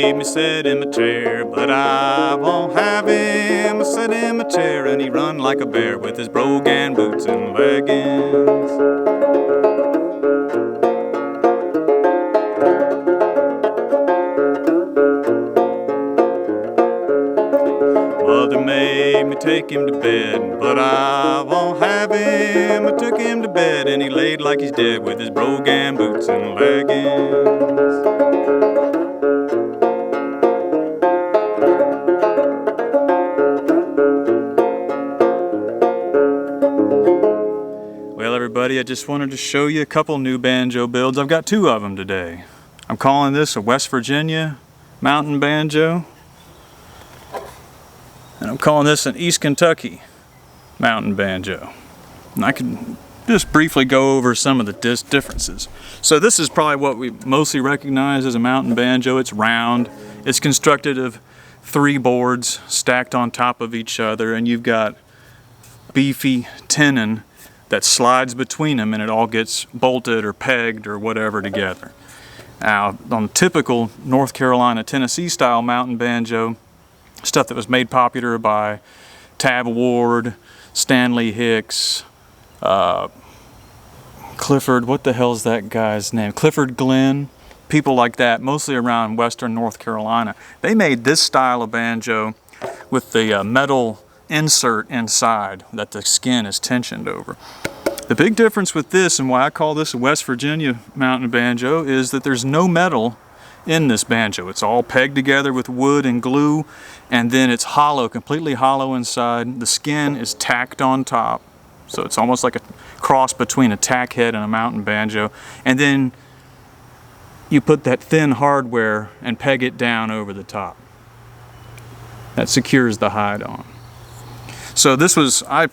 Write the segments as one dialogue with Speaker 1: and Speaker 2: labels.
Speaker 1: made me sit in my chair, but I won't have him sit in my chair. And he run like a bear with his brogan boots and leggings. Mother made me take him to bed, but I won't have him. I took him to bed and he laid like he's dead with his brogan boots and leggings. Well, everybody, I just wanted to show you a couple new banjo builds. I've got two of them today. I'm calling this a West Virginia mountain banjo. And I'm calling this an East Kentucky mountain banjo. And I can just briefly go over some of the differences. So this is probably what we mostly recognize as a mountain banjo. It's round. It's constructed of 3 boards stacked on top of each other, and you've got beefy tenon that slides between them, and it all gets bolted or pegged or whatever together. Now, on typical North Carolina, Tennessee style mountain banjo, stuff that was made popular by Tab Ward, Stanley Hicks, Clifford, what the hell's that guy's name? Clifford Glenn, people like that, mostly around western North Carolina. They made this style of banjo with the metal insert inside that the skin is tensioned over. The big difference with this, and why I call this a West Virginia mountain banjo, is that there's no metal in this banjo. It's all pegged together with wood and glue, and then it's hollow, completely hollow inside. The skin is tacked on top, so it's almost like a cross between a tack head and a mountain banjo. And then you put that thin hardware and peg it down over the top. That secures the hide on. So I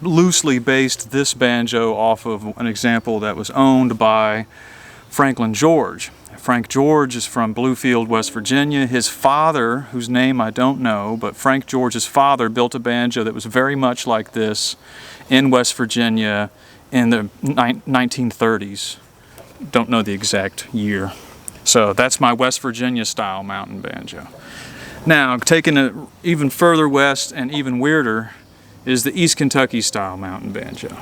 Speaker 1: loosely based this banjo off of an example that was owned by Franklin George. Frank George is from Bluefield, West Virginia. His father, whose name I don't know, but Frank George's father built a banjo that was very much like this in West Virginia in the 1930s. Don't know the exact year. So that's my West Virginia style mountain banjo. Now, taking it even further west and even weirder is the East Kentucky style mountain banjo.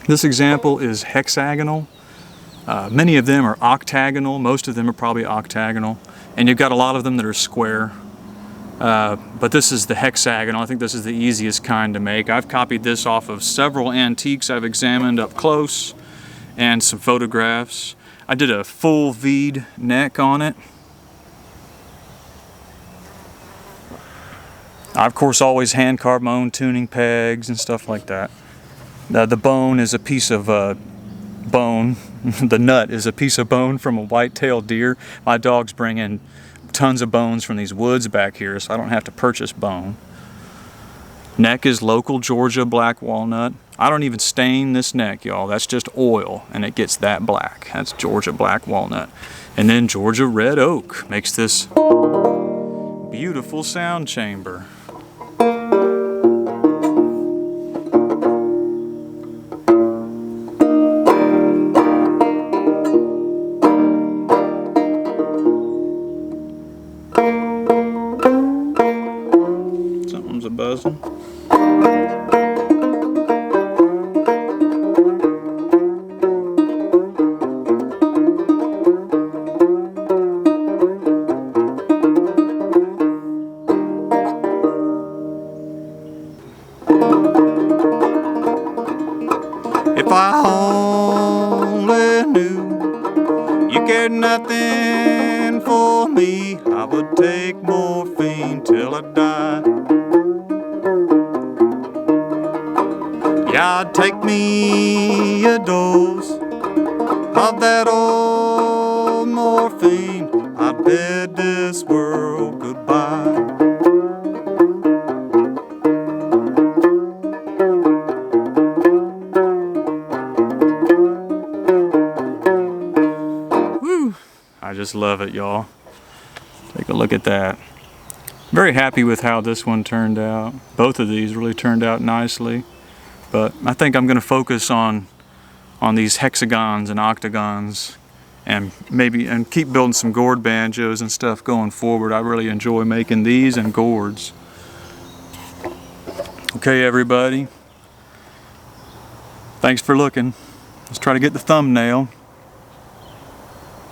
Speaker 1: This example is hexagonal. Many of them are octagonal, most of them are probably octagonal, and you've got a lot of them that are square. But this is the hexagonal. I think this is the easiest kind to make. I've copied this off of several antiques I've examined up close and some photographs. I did a full V'd neck on it. I, of course, always hand carve my own tuning pegs and stuff like that. The bone is a piece of bone. The nut is a piece of bone from a white-tailed deer. My dogs bring in tons of bones from these woods back here, so I don't have to purchase bone. Neck is local Georgia black walnut. I don't even stain this neck, y'all. That's just oil, and it gets that black. That's Georgia black walnut. And then Georgia red oak makes this beautiful sound chamber. Something's a buzzing. If I only knew you cared nothing for me, I would take morphine till I died. Yeah, I'd take me a dose of that old morphine. I'd bid this world goodbye. I just love it, y'all. Take a look at that. Very happy with how this one turned out. Both of these really turned out nicely. But I think I'm going to focus on these hexagons and octagons and keep building some gourd banjos and stuff going forward. I really enjoy making these and gourds. Okay, everybody. Thanks for looking. Let's try to get the thumbnail.